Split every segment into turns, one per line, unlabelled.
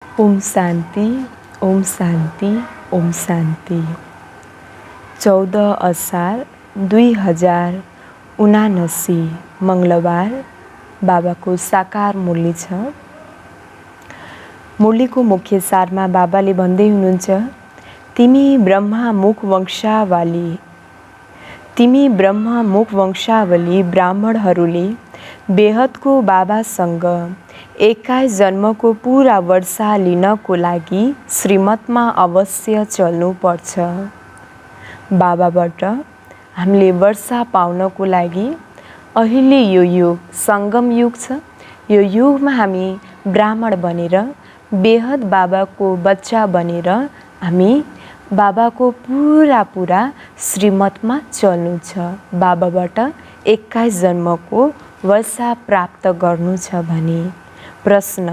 ओम शांति, ओम शांति, ओम शांति। 14 असार 2079 मंगलबार बाबाको साकार मुरली छ। मुरलीको मुख्य सारमा बाबाले भन्दै हुनुहुन्छ, तिमी ब्रह्मा मुख वंशावली ब्राह्मणहरूले बेहदको बाबासँग 21 जन्मको पूरा वर्षा लिनको लागि श्रीमतमा अवश्य चल्नुपर्छ। बाबाबाट हामीले वर्षा पाउनको लागि अहिले यो युग सङ्गम युग छ। यो युगमा हामी ब्राह्मण बनेर बेहद बाबाको बच्चा बनेर हामी बाबाको पूरा श्रीमतमा चल्नु छ। बाबाबाट 21 जन्मको वर्षा प्राप्त गर्नु छ भने प्रश्न,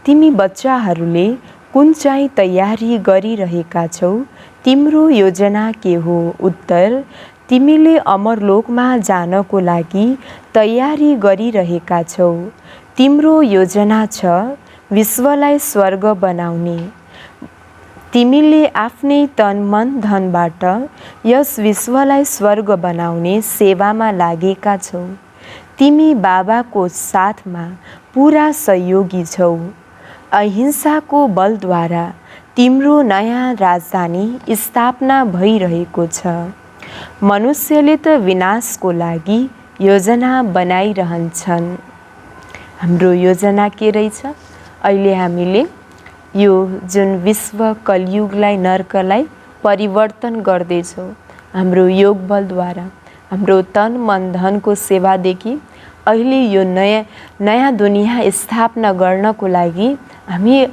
तिमी बच्चाहरूले कुन चाहिँ तयारी गरिरहेका छौ? तिम्रो योजना के हो? उत्तर, तिमीले अमरलोकमा जानको लागि तयारी गरिरहेका छौ। तिम्रो योजना छ विश्वलाई स्वर्ग बनाउने। तिमीले आफ्नै तन मन धनबाट यस विश्वलाई स्वर्ग बनाउने सेवामा लागेका छौ। तिमी बाबाको साथमा पूरा सहयोगी छौ। अहिंसाको बलद्वारा तिम्रो नयाँ राजधानी स्थापना भइरहेको छ। मनुष्यले त विनाशको लागि योजना बनाइरहन्छन्। हाम्रो योजना के रहेछ? अहिले हामीले यो जुन विश्व कलियुगलाई नर्कलाई परिवर्तन गर्दैछौँ। हाम्रो योग बलद्वारा हाम्रो तन मन धनको सेवादेखि अहिले यो नयाँ दुनिया स्थापना गर्नको लागि हामी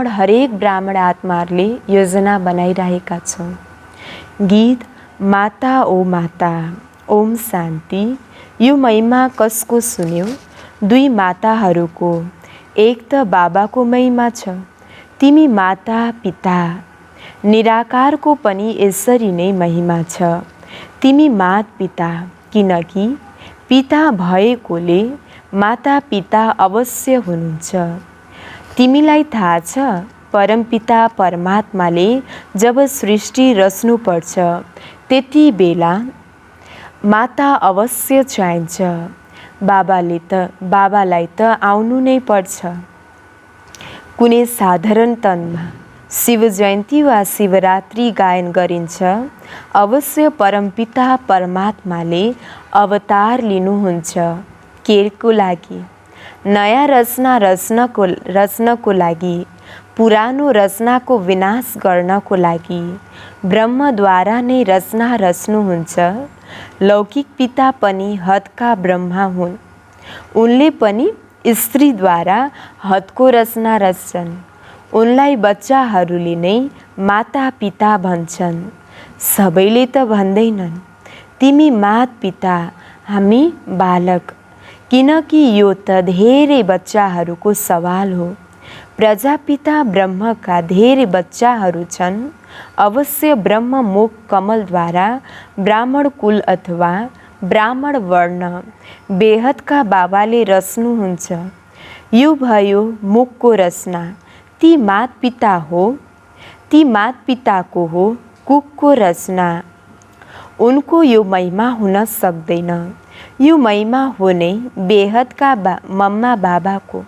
हरेक ब्राह्मण आत्माहरूले योजना बनाइरहेका छौँ। गीत माता ओ माता, ओम शान्ति। यो महिमा कसको सुन्यो? दुई माताहरूको। एक त बाबाको महिमा छ। तिमी माता पिता निराकारको पनि यसरी नै महिमा छ। तिमी मात पिता, किनकि पिता भएकोले माता पिता अवश्य हुनुहुन्छ। तिमीलाई थाहा छ परमपिता परमात्माले जब सृष्टि रच्नुपर्छ त्यति बेला माता अवश्य चाहिन्छ। बाबालाई त आउनु नै पर्छ। कुनै साधारण तनमा शिव जयन्ती वा शिवरात्रि गायन गरिन्छ। अवश्य परमपिता परमात्माले अवतार लिनुहुन्छ। केको लागि? नयाँ रचना रच्नको लागि, पुरानो रचनाको विनाश गर्नको लागि। ब्रह्मद्वारा नै रचना रच्नुहुन्छ। लौकिक पिता पनि हदका ब्रह्मा हुन्। उनले पनि स्त्रीद्वारा हदको रचना रच्छन्। उनलाई बच्चाहरूले नै माता पिता भन्छन्। सबैले त भन्दैनन् तिमी मात पिता, हामी बालक, किनकि यो त धेरै बच्चाहरूको सवाल हो। प्रजापिता ब्रह्मका धेरै बच्चाहरू छन्। अवश्य ब्रह्म मुख कमलद्वारा ब्राह्मण कुल अथवा ब्राह्मण वर्ण बेहदका बाबाले रच्नुहुन्छ। यो भयो मुखको रचना। ती मात पिताको हो कुखको रचना। उनको यो महिमा हुन सक्दैन। यो महिमा हो नै बेहदका मम्मा बाबाको।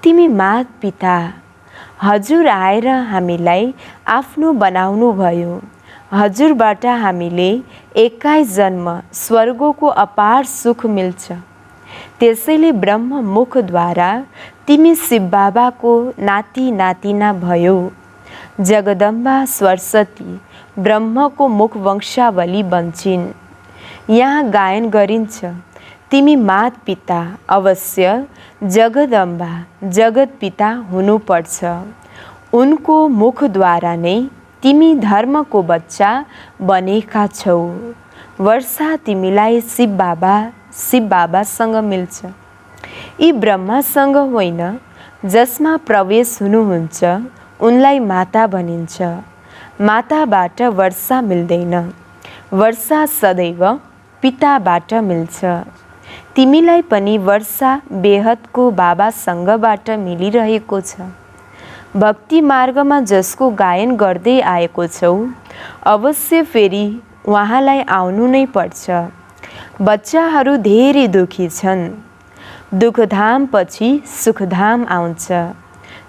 तिमी मात पिता, हजुर आएर हामीलाई आफ्नो बनाउनु भयो। हजुरबाट हामीले 21 जन्म स्वर्गको अपार सुख मिल्छ। त्यसैले ब्रह्म मुखद्वारा तिमी शिव बाबाको नाति नातिना भयो। जगदम्बा सरस्वती ब्रह्मको मुख वंशावली बन्छिन्। यहाँ गायन गरिन्छ, तिमी मात पिता अवश्य जगदम्बा जगत पिता हुनुपर्छ। उनको मुखद्वारा नै तिमी धर्मको बच्चा बनेका छौ। वर्षा तिमीलाई शिव बाबासँग मिल्छ। यी ब्रह्मासँग होइन, जसमा प्रवेश हुनुहुन्छ उनलाई माता भनिन्छ। माताबाट वर्षा मिल्दैन। वर्षा सदैव पिताबाट मिल्छ। तिमीलाई पनि वर्षा बेहदको बाबासँगबाट मिलिरहेको छ। भक्ति मार्गमा जसको गायन गर्दै आएको छौ, अवश्य फेरि उहाँलाई आउनु नै पर्छ। बच्चाहरू धेरै दुखी छन्। दुखधाम पछि सुखधाम आउँछ।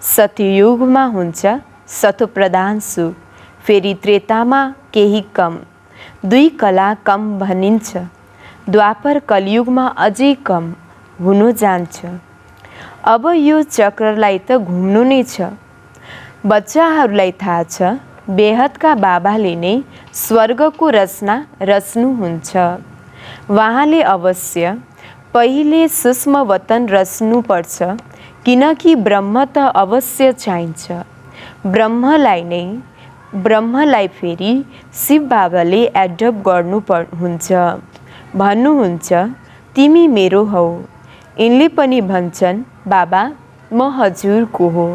सतयुगमा हुन्छ सतप्रधान सुख, फेरि त्रेतामा केही कम, 2 कला कम भनिन्छ। द्वापर कलियुगमा अझै कम हुनु जान्छ। अब यो चक्रलाई त घुम्नु नै छ। बच्चाहरूलाई थाहा छ बेहदका बाबाले नै स्वर्गको रचना रच्नुहुन्छ। उहाँले अवश्य पहिले सूक्ष्म वतन रच्नुपर्छ, किनकि ब्रह्म त अवश्य चाहिन्छ। ब्रह्मलाई फेरि शिव बाबाले एडप्ट हुन्छ। भन्नुहुन्छ तिमी मेरो हौ। यिनले पनि भन्छन् बाबा म हजुरको हो।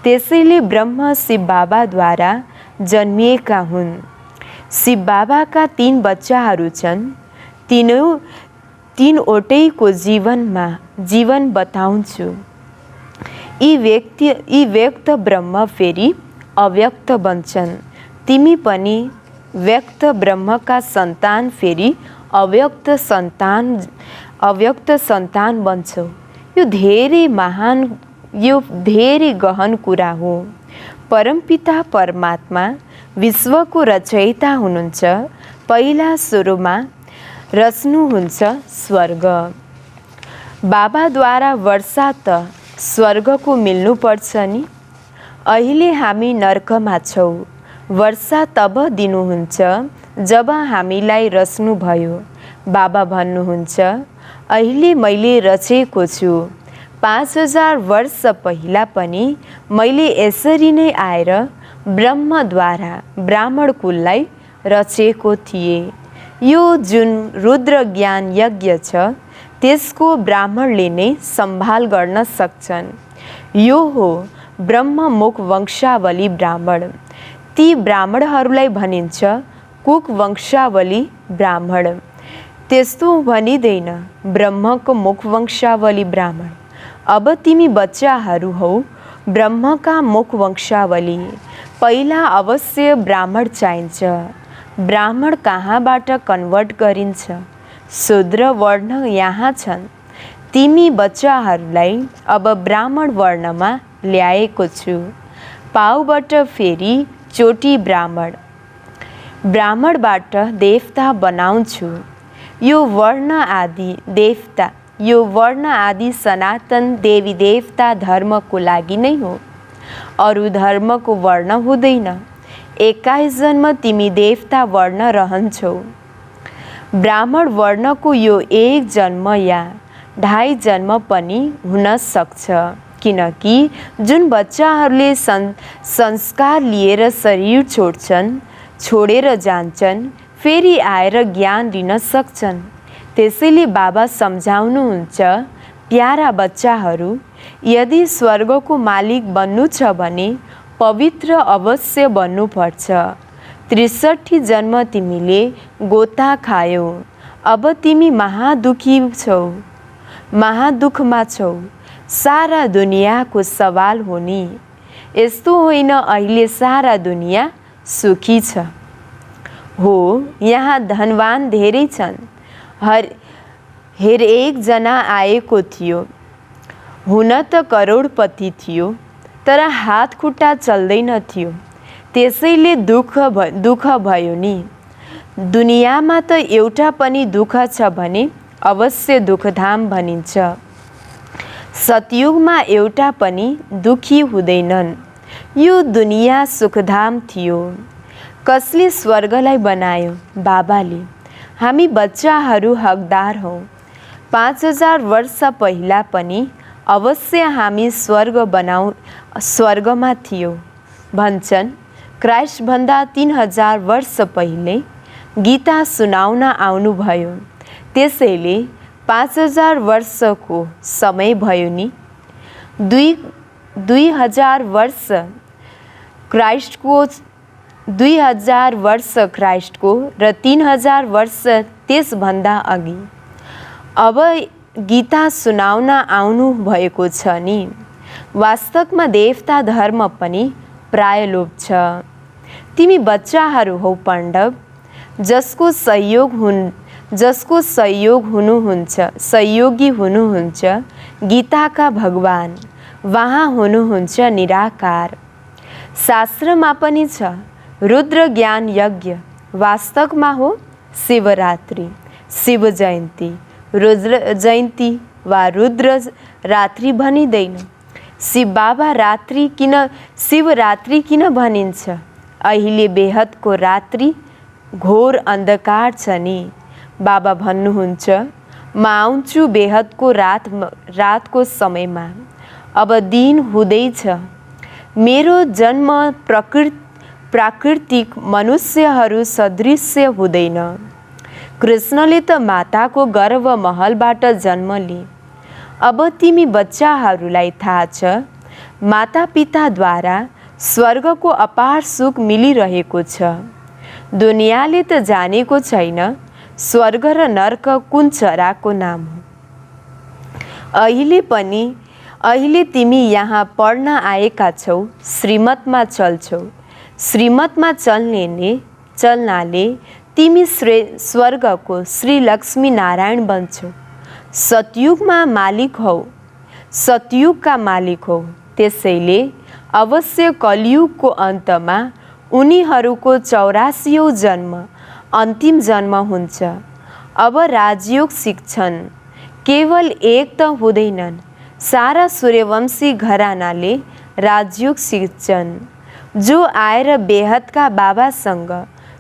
त्यसैले ब्रह्म शिव बाबाद्वारा जन्मिएका हुन्। शिव बाबाका 3 बच्चाहरू छन्। तीनवटैको जीवन बताउँछु। यी व्यक्त ब्रह्म फेरि अव्यक्त बन्छन्। तिमी पनि व्यक्त ब्रह्मका सन्तान फेरि अव्यक्त सन्तान बन्छौ। यो धेरै गहन कुरा हो। परमपिता परमात्मा विश्वको रचयिता हुनुहुन्छ। पहिला सुरुमा रच्नुहुन्छ स्वर्ग। बाबाद्वारा वर्षा त स्वर्गको मिल्नुपर्छ नि। अहिले हामी नर्कमा छौँ। वर्षा तब दिनुहुन्छ जब हामीलाई रच्नुभयो। बाबा भन्नुहुन्छ अहिले मैले रचेको छु। 5000 वर्ष पहिला पनि मैले यसरी नै आएर ब्रह्मद्वारा ब्राह्मण कुललाई रचेको थिएँ। यो जुन रुद्र ज्ञान यज्ञ छ त्यसको ब्राह्मणले नै सम्हाल गर्न सक्छन्। यो हो ब्रह्ममुख वंशावली ब्राह्मण। ती ब्राह्मणहरूलाई भनिन्छ कुक वंशावली ब्राह्मण। त्यस्तो भनिँदैन ब्रह्मको मुख वंशावली ब्राह्मण। अब तिमी बच्चाहरू हौ ब्रह्मका मुख वंशावली। पहिला अवश्य ब्राह्मण चाहिन्छ। ब्राह्मण कहाँबाट कन्भर्ट गरिन्छ? शूद्र वर्ण यहाँ छन्। तिमी बच्चाहरूलाई अब ब्राह्मण वर्णमा ल्याएको छु। पाउबाट फेरि चोटी ब्राह्मणबाट देवता बनाउँछु। यो वर्ण आदि सनातन देवी देवता धर्मको लागि नै हो। अरू धर्मको वर्ण हुँदैन। 21 जन्म तिमी देवता वर्ण रहन्छौ। ब्राह्मण वर्णको यो 1 जन्म या 2.5 जन्म पनि हुन सक्छ, किनकि जुन बच्चाहरूले संस्कार लिएर शरीर छोडेर जान्छन् फेरि आएर ज्ञान लिन सक्छन्। त्यसैले बाबा सम्झाउनुहुन्छ प्यारा बच्चाहरू, यदि स्वर्गको मालिक बन्नु छ भने पवित्र अवश्य बन्नुपर्छ। 63 जन्म तिमीले गोता खायौ। अब तिमी महादुःखमा छौ। सारा दुनियाँको सवाल हो नि। यस्तो होइन अहिले सारा दुनियाँ सुखी छ। हो, यहाँ धनवान धेरै छन्। हर एक जना आएको थियो। हुन त करोडपति थियो, तर हात खुट्टा चल्दैन थियो। त्यसैले दुःख भयो नि। दुनियाँमा त एउटा पनि दुःख छ भने अवश्य दुःखधाम भनिन्छ। सतयुगमा एउटा पनि दुखी हुँदैनन्। यो दुनियाँ सुखधाम थियो। कसले स्वर्गलाई बनायो? बाबाले। हामी बच्चाहरू हकदार हौँ। 5000 वर्ष पहिला पनि अवश्य हामी स्वर्गमा थियौँ भन्छन्। क्राइस्टभन्दा 3000 वर्ष पहिले गीता सुनाउन आउनुभयो। त्यसैले 5000 वर्षको समय भयो नि। 2000 वर्ष क्राइस्टको 2000 वर्ष क्राइस्टको र 3000 वर्ष त्यसभन्दा अघि। अब गीता सुनाउन आउनु भएको छ नि। वास्तवमा देवता धर्म पनि प्राय लोप छ। तिमी बच्चाहरू हौ पाण्डव, जसको सहयोगी हुनुहुन्छ गीताका भगवान, वहाँ हुनुहुन्छ निराकार। शास्त्रमा पनि छ रुद्र ज्ञान यज्ञ, वास्तवमा हो शिवरात्रि, शिव जयन्ती, रुद्र जयन्ती वा रुद्र रात्रि भनिँदैन। शिवरात्रि किन भनिन्छ? अहिले बेहदको रात्रि घोर अन्धकार छ नि। बाबा भन्नुहुन्छ म आउँछु बेहदको रातको समयमा, अब दिन हुँदैछ। मेरो जन्म प्राकृतिक मनुष्यहरू सदृश्य हुँदैन। कृष्णले त माताको गर्भ महलबाट जन्म लिए। अब तिमी बच्चाहरूलाई थाहा छ माता पिताद्वारा स्वर्गको अपार सुख मिलिरहेको छ। दुनियाँले त जानेको छैन स्वर्ग र नर्क कुन चराको नाम हो। अहिले तिमी यहाँ पढ्न आएका छौ, श्रीमतमा चल्छौ। श्रीमतमा चल्नाले तिमी स्वर्गको श्री लक्ष्मी नारायण बन्छौ। सतयुगका मालिक हौ। त्यसैले अवश्य कलियुगको अन्तमा उनीहरूको 84औं जन्म अन्तिम जन्म हुन्छ। अब राजयोग सिक्छन्। केवल एक त हुँदैनन्, सारा सूर्यवंशी घरानाले राजयोग सिक्छन्। जो आएर बेहदका बाबासँग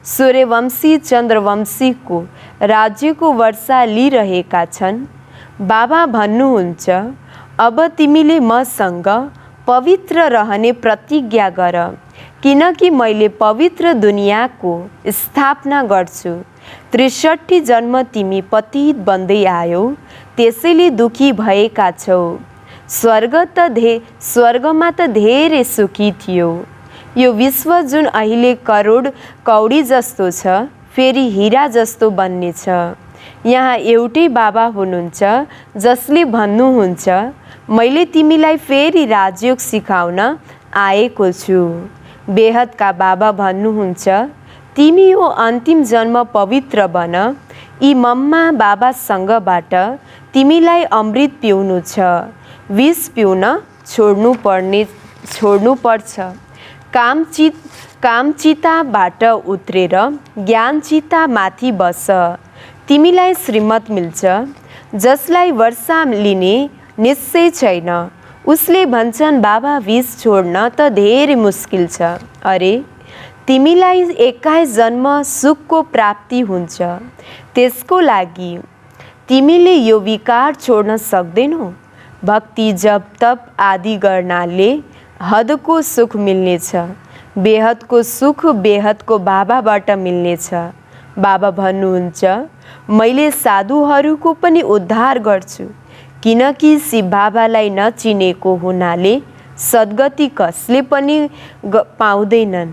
सूर्यवंशी चन्द्रवंशीको राज्यको वर्षा लिइरहेका छन्। बाबा भन्नुहुन्छ अब तिमीले मसँग पवित्र रहने प्रतिज्ञा गर, किनकि मैले पवित्र दुनियाँको स्थापना गर्छु। 63 जन्म तिमी पतित बन्दै आयौ, त्यसैले दुखी भएका छौ। स्वर्गमा त धेरै सुखी थियो। यो विश्व जुन अहिले करोड कौडी जस्तो छ, फेरि हीरा जस्तो बन्नेछ। यहाँ एउटै बाबा हुनुहुन्छ जसले भन्नुहुन्छ मैले तिमीलाई फेरि राजयोग सिकाउन आएको छु। बेहदका बाबा भन्नुहुन्छ तिमी यो अन्तिम जन्म पवित्र बन। यी मम्मा बाबासँगबाट तिमीलाई अमृत पिउनु छ, विष पिउन छोड्नु पर्छ। कामचिताबाट उत्रेर ज्ञानचिता माथि बस। तिमीलाई श्रीमत मिल्छ। जसलाई वर्षा लिने निश्चय छैन उसले भन्छन् बाबा विष छोड्न त धेरै मुस्किल छ। अरे तिमीलाई 21 जन्म सुखको प्राप्ति हुन्छ। त्यसको लागि तिमीले यो विकार छोड्न सक्दैनौ। भक्ति जप तप आदि गर्नाले हदको सुख मिल्नेछ। बेहदको सुख बेहदको बाबाबाट मिल्नेछ। बाबा भन्नुहुन्छ मैले साधुहरूको पनि उद्धार गर्छु, किनकि शिव बाबालाई नचिनेको हुनाले सद्गति कसले पनि पाउँदैनन्।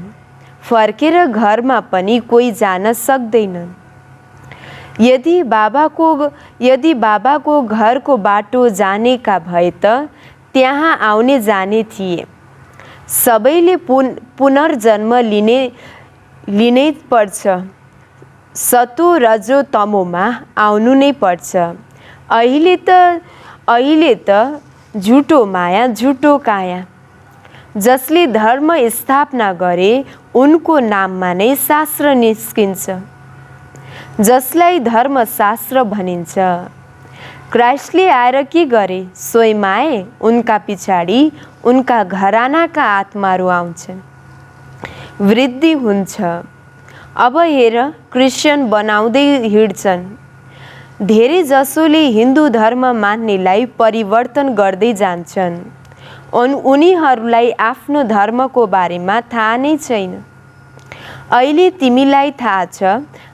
फर्केर घरमा पनि कोही जान सक्दैनन्। यदि बाबाको घरको बाटो जानेका भए त त्यहाँ आउने जाने थिए। सबैले पुनर्जन्म लिनै पर्छ। सतो रजो तमोमा आउनु नै पर्छ। अहिले त झुटो माया झुटो काया। जसले धर्म स्थापना गरे उनको नाममा नै शास्त्र निस्किन्छ, जसलाई धर्मशास्त्र भनिन्छ। क्राइस्टले आएर के गरे? स्वयं आए। उनका पछाडि उनका घरानाका आत्माहरू आउँछन्, वृद्धि हुन्छ। अब हेर क्रिस्चियन बनाउँदै हिँड्छन्। धेरै जसोले हिन्दू धर्म मान्नेलाई परिवर्तन गर्दै जान्छन्। उनीहरूलाई आफ्नो धर्मको बारेमा थाहा नै छैन। अहिले तिमीलाई थाहा छ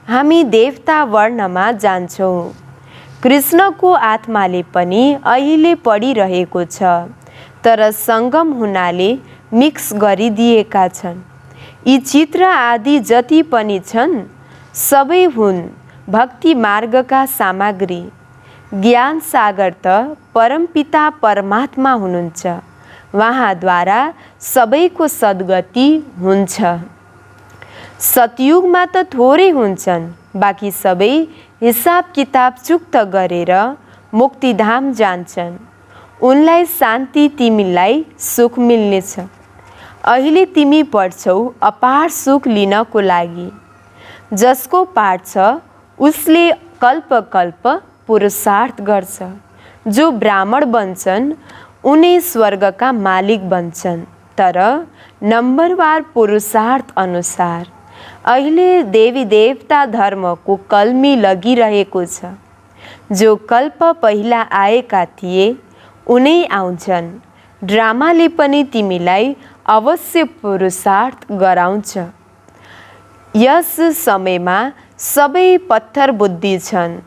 हामी देवता वर्णमा जान्छौँ। कृष्णको आत्माले पनि अहिले पढिरहेको छ, तर सङ्गम हुनाले मिक्स गरिदिएका छन्। यी चित्र आदि जति पनि छन् सबै हुन् भक्ति मार्गका सामग्री। ज्ञान सागर त परमपिता परमात्मा हुनुहुन्छ। वहाँद्वारा सबैको सद्गति हुन्छ। सतयुगमा त थोरै हुन्छन्, बाँकी सबै हिसाब किताब चुक्त गरेर मुक्तिधाम जान्छन्। उनलाई शान्ति, तिमीलाई सुख मिल्नेछ। अहिले तिमी पढ्छौ अपार सुख लिनको लागि। जसको पाठ छ उसले कल्प कल्प पुरुषार्थ गर्छ। जो ब्राह्मण बन्छन् उनी स्वर्गका मालिक बन्छन्, तर नम्बरवार पुरुषार्थ अनुसार। अहिले देवी देवता धर्मको कल्मी लगिरहेको छ। जो कल्प पहिला आएका थिए उनै आउँछन्। ड्रामाले पनि तिमीलाई अवश्य पुरुषार्थ गराउँछ। यस समयमा सबै पत्थर बुद्धि छन्।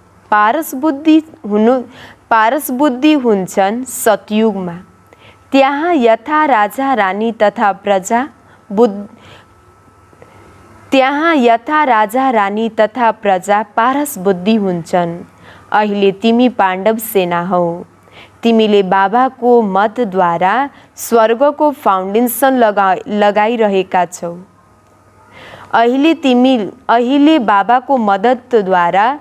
पारस बुद्धि हुन्छन् सतयुगमा। त्यहाँ यथा राजा रानी तथा प्रजा पारस बुद्धि हुन्छन्। अहिले तिमी पाण्डव सेना हौ। तिमीले बाबाको मतद्वारा स्वर्गको फाउन्डेसन लगाइरहेका छौ। अहिले बाबाको मद्दतद्वारा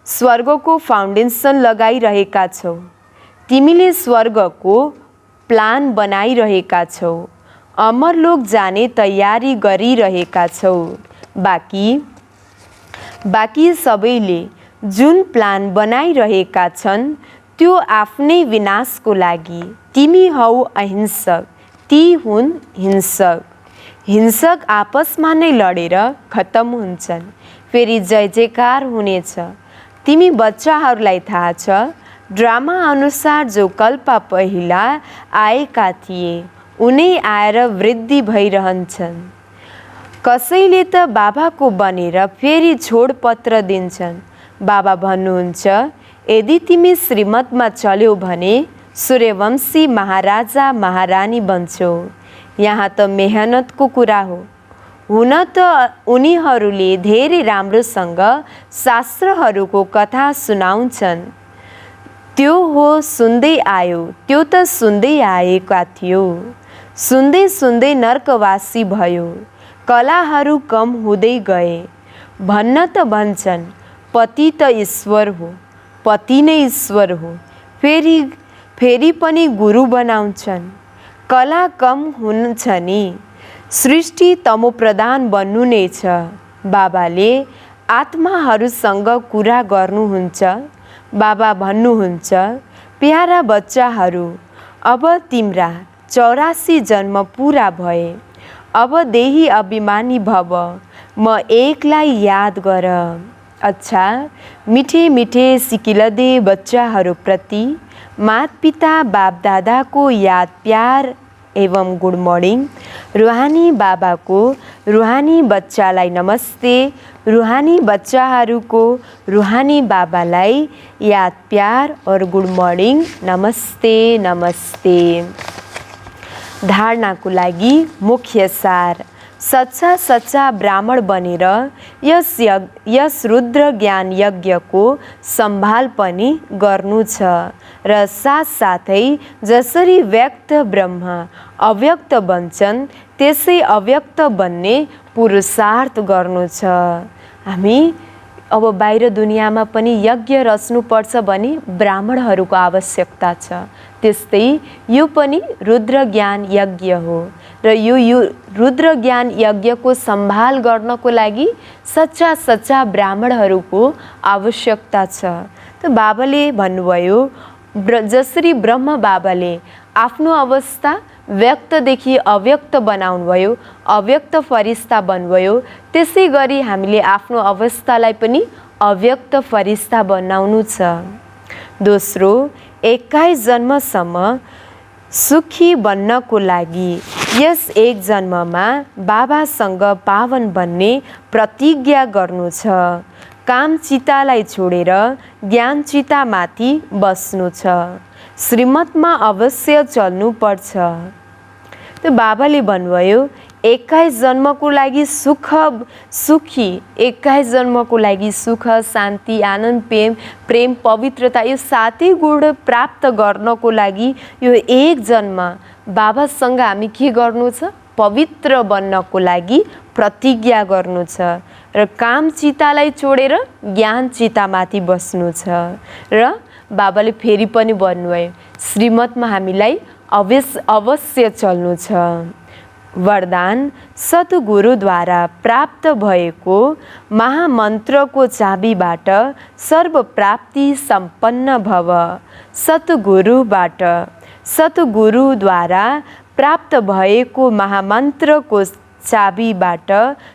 स्वर्गको फाउन्डेसन लगाइरहेका छौ। तिमीले स्वर्गको प्लान बनाइरहेका छौ। अमरलोक जाने तयारी गरिरहेका छौ। बाँकी सबैले जुन प्लान बनाइरहेका छन् त्यो आफ्नै विनाशको लागि। तिमी हौ अहिंसक, ती हुन् हिंसक। हिंसक आपसमा नै लडेर खत्तम हुन्छन्, फेरि जय जयकार हुनेछ। तिमी बच्चाहरूलाई थाहा छ, ड्रामा अनुसार जो कल्प पहिला आएका थिए उनै आएर वृद्धि भइरहन्छन्। कसैले त बाबाको बनेर फेरि छोडपत्र दिन्छन्। बाबा भन्नुहुन्छ, यदि तिमी श्रीमतमा चल्यौ भने सूर्यवंशी महाराजा महारानी बन्छौ। यहाँ त मेहनतको कुरा हो। हुन त उनीहरूले धेरै राम्रोसँग शास्त्रहरूको कथा सुनाउँछन्। त्यो त सुन्दै आएका थियो। सुन्दै सुन्दै नर्कवासी भयो। कलाहरू कम हुँदै गए। भन्न त भन्छन् पति त ईश्वर हो, पति नै ईश्वर हो। फेरि पनि गुरु बनाउँछन्। कला कम हुन्छ नि। सृष्टि तमोप्रधान बन्नु नै छ। बाबाले आत्माहरूसँग कुरा गर्नुहुन्छ। बाबा भन्नुहुन्छ, प्यारा बच्चाहरू, अब तिम्रा 84 जन्म पूरा भए। अब देही अभिमानी भव, म एकलाई याद गर। अच्छा, मिठे मिठे सिकिलदे बच्चाहरूप्रति माता-पिता बाप दादाको याद प्यार एवं गुड मर्निङ। रूहानी बाबाको रूहानी बच्चालाई नमस्ते। रूहानी बच्चाहरूको रूहानी बाबालाई याद प्यार और गुड मर्निङ। नमस्ते नमस्ते। धारणाको लागि मुख्य सार। सच्चा ब्राह्मण बनेर यस रुद्र ज्ञान यज्ञको सम्भाल पनि गर्नु छ र साथसाथै जसरी व्यक्त ब्रह्म अव्यक्त बन्छन् त्यसै अव्यक्त बन्ने पुरुषार्थ गर्नु छ। हामी अब बाहिर दुनियाँमा पनि यज्ञ रच्नुपर्छ भने ब्राह्मणहरूको आवश्यकता छ। त्यस्तै यो पनि रुद्र ज्ञान यज्ञ हो र यो रुद्र ज्ञान यज्ञको सम्भाल गर्नको लागि सच्चा ब्राह्मणहरूको आवश्यकता छ। त बाबाले भन्नुभयो, जसरी ब्रह्म बाबाले आफ्नो अवस्था व्यक्तदेखि अव्यक्त बनाउनुभयो, अव्यक्त फरिस्ता बन्नुभयो, त्यसै गरी हामीले आफ्नो अवस्थालाई पनि अव्यक्त फरिस्ता बनाउनु छ। दोस्रो, 21 जन्मसम्म सुखी बन्नको लागि यस एक जन्ममा बाबासँग पावन बन्ने प्रतिज्ञा गर्नु छ। काम चितालाई छोडेर ज्ञान चितामाथि बस्नु छ। श्रीमतमा अवश्य चल्नु पर्छ। त बाबाले भन्नुभयो, 21 जन्मको लागि सुखी 21 जन्मको लागि सुख, शान्ति, आनन्द, प्रेम, पवित्रता यो 7 गुण प्राप्त गर्नको लागि यो एक जन्म बाबासँग हामी के गर्नु छ? पवित्र बन्नको लागि प्रतिज्ञा गर्नु छ र काम चितालाई छोडेर ज्ञान चितामाथि बस्नु छ। र बाबाले फेरि पनि भन्नुभयो, श्रीमतमा हामीलाई अवश्य चल्नु छ। वरदान सद्गुरुद्वारा प्राप्त भएको महामन्त्रको चाबीबाट सर्वप्राप्ति सम्पन्न भव। सद्गुरुद्वारा प्राप्त भएको महामन्त्रको चाबीबाट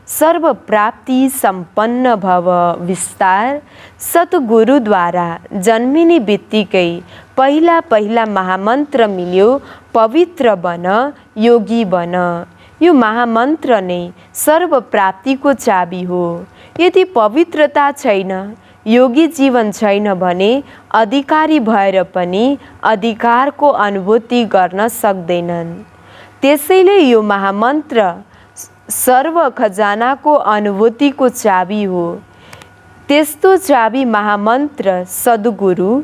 सर्वप्राप्ति सम्पन्न भव। विस्तार सद्गुरुद्वारा जन्मिने बित्तिकै पहिला पहिला महामन्त्र मिल्यो, पवित्र बन, योगी बन। यो महामन्त्र नै सर्वप्राप्तिको चाबी हो। यदि पवित्रता छैन, योगी जीवन छैन भने अधिकारी भएर पनि अधिकारको अनुभूति गर्न सक्दैनन्। त्यसैले यो महामन्त्र सर्व खजानाको अनुभूतिको चाबी हो। त्यस्तो चाबी महामन्त्र सद्गुरु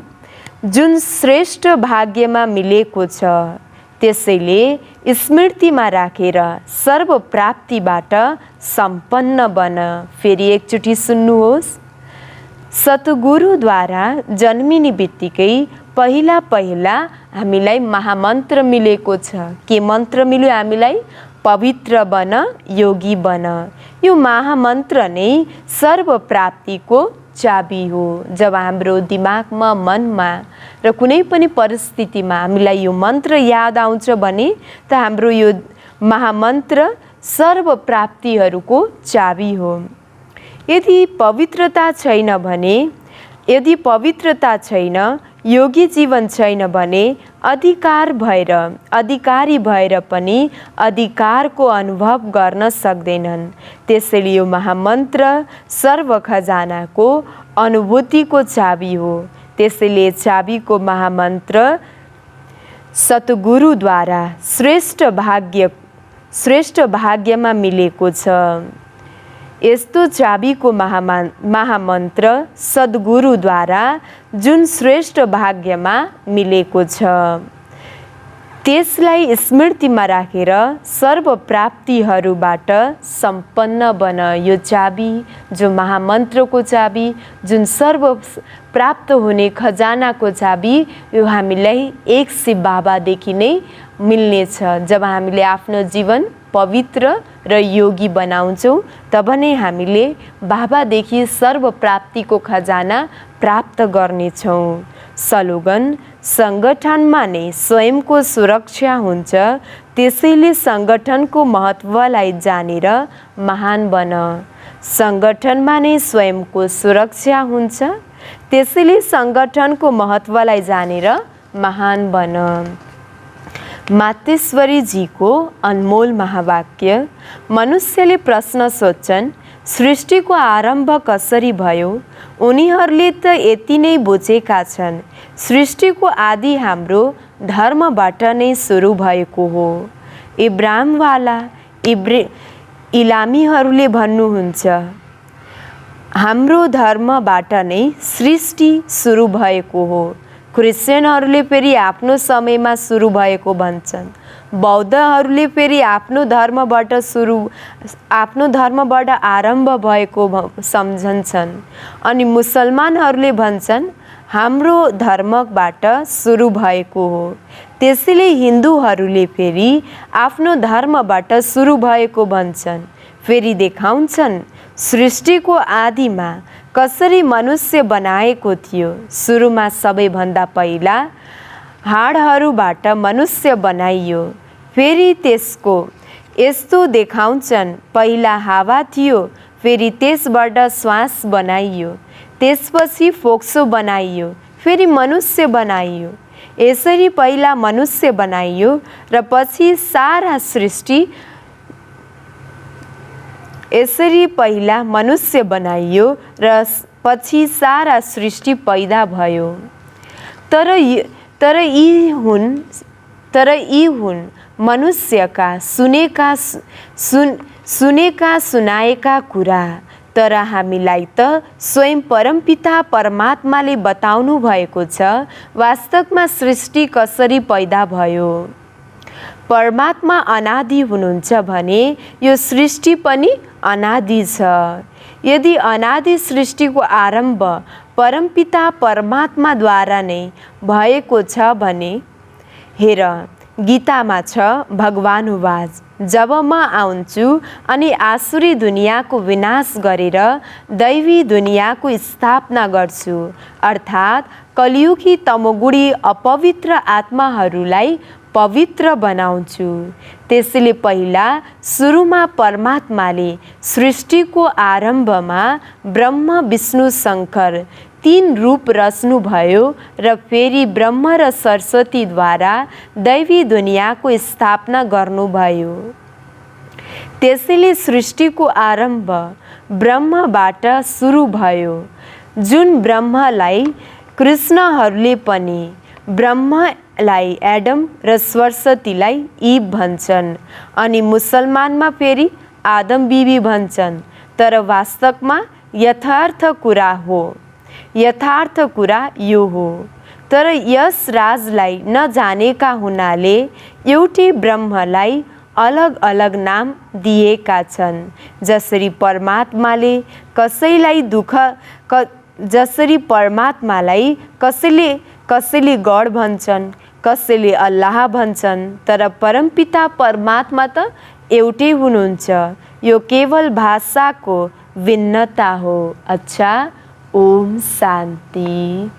जुन श्रेष्ठ भाग्यमा मिलेको छ, त्यसैले स्मृतिमा राखेर सर्वप्राप्तिबाट सम्पन्न बन। फेरि एकचोटि सुन्नुहोस्। सद्गुरुद्वारा जन्मिने बित्तिकै पहिला पहिला हामीलाई महामन्त्र मिलेको छ। के मन्त्र मिल्यो हामीलाई? पवित्र बन, योगी बन। यो महामन्त्र नै सर्वप्राप्तिको चाबी हो। जब हाम्रो दिमागमा, मनमा र कुनै पनि परिस्थितिमा हामीलाई यो मन्त्र याद आउँछ भने त हाम्रो यो महामन्त्र सर्वप्राप्तिहरूको चाबी हो। यदि पवित्रता छैन, योगी जीवन छैन भने अधिकारी भएर पनि अधिकारको अनुभव गर्न सक्दैनन्। त्यसैले यो महामन्त्र सर्व खजानाको अनुभूतिको चाबी हो। त्यसैले चाबीको महामन्त्र सद्गुरुद्वारा श्रेष्ठ भाग्यमा मिलेको छ। यस्तो चाबीको महामन्त्र सद्गुरुद्वारा जुन श्रेष्ठ भाग्यमा मिलेको छ, त्यसलाई स्मृतिमा राखेर सर्वप्राप्तिहरूबाट सम्पन्न बन। यो चाबी, जो महामन्त्रको चाबी, जुन सर्व प्राप्त हुने खजानाको चाबी, यो हामीलाई एक शिव बाबादेखि नै मिल्नेछ। जब हामीले आफ्नो जीवन पवित्र र योगी बनाउँछौँ, तब नै हामीले बाबादेखि सर्वप्राप्तिको खजाना प्राप्त गर्नेछौँ। स्लोगन सङ्गठनमा नै स्वयंको सुरक्षा हुन्छ, त्यसैले सङ्गठनको महत्त्वलाई जानेर महान बन। सङ्गठनमा नै स्वयंको सुरक्षा हुन्छ, त्यसैले सङ्गठनको महत्त्वलाई जानेर महान बन। मातेश्वरीजीको अनमोल महावाक्य। मनुष्यले प्रश्न सोध्छन्, सृष्टिको आरम्भ कसरी भयो? उनीहरूले त यति नै बुझेका छन्, सृष्टिको आदि हाम्रो धर्मबाट नै सुरु भएको हो। इब्राहिमवाला इलामीहरूले भन्नुहुन्छ, हाम्रो धर्मबाट नै सृष्टि सुरु भएको हो। क्रिस्चियनहरूले फेरि आफ्नो समयमा सुरु भएको भन्छन्। बौद्धहरूले फेरि आफ्नो धर्मबाट आरम्भ भएको सम्झन्छन्। अनि मुसलमानहरूले भन्छन् हाम्रो धर्मबाट सुरु भएको हो। त्यसैले हिन्दूहरूले फेरि आफ्नो धर्मबाट सुरु भएको भन्छन्। फेरि देखाउँछन् सृष्टिको आदिमा कसरी मनुष्य बनाएको थियो। सुरुमा सबैभन्दा पहिला हाडहरूबाट मनुष्य बनाइयो। फेरि त्यसको यस्तो देखाउँछन्, पहिला हावा थियो, फेरि त्यसबाट श्वास बनाइयो, त्यसपछि फोक्सो बनाइयो, फेरि मनुष्य बनाइयो। यसरी पहिला मनुष्य बनाइयो र पछि सारा सृष्टि यसरी पहिला मनुष्य बनाइयो र पछि सारा सृष्टि पैदा भयो। तर यी हुन् मनुष्यका सुनेका सुनाएका कुरा। तर हामीलाई त स्वयं परमपिता परमात्माले बताउनु भएको छ वास्तवमा सृष्टि कसरी पैदा भयो। परमात्मा अनादि हुनुहुन्छ भने यो सृष्टि पनि अनादि छ। यदि अनादि सृष्टिको आरम्भ परमपिता परमात्माद्वारा नै भएको छ भने हेर, गीतामा छ भगवानुवाच, जब म आउँछु अनि आसुरी दुनियाँको विनाश गरेर दैवी दुनियाँको स्थापना गर्छु, अर्थात् कलियुगी तमोगुणी अपवित्र आत्माहरूलाई पवित्र बनाउँछु। त्यसैले पहिला सुरुमा परमात्माले सृष्टिको आरम्भमा ब्रह्म विष्णु शङ्कर 3 रूप रच्नुभयो र फेरि ब्रह्म र सरस्वतीद्वारा दैवी दुनियाँको स्थापना गर्नुभयो। त्यसैले सृष्टिको आरम्भ ब्रह्मबाट सुरु भयो। जुन ब्रह्मलाई कृष्णहरूले पनि ब्रह्मलाई एडम र सरस्वतीलाई इभ भन्छन् अनि मुसलमानमा फेरि आदम बिबी भन्छन्, तर वास्तवमा यथार्थ कुरा हो। यथार्थ कुरा यो हो, तर यस राजलाई नजानेका हुनाले एउटै ब्रह्मलाई अलग अलग नाम दिएका छन्। जसरी परमात्माले कसैले गड भन्छन्, कसैले अल्लाह भन्छन्, तर परमपिता परमात्मा त एउटै हुनुहुन्छ। यो केवल भाषाको भिन्नता हो। अच्छा, ओम शान्ति।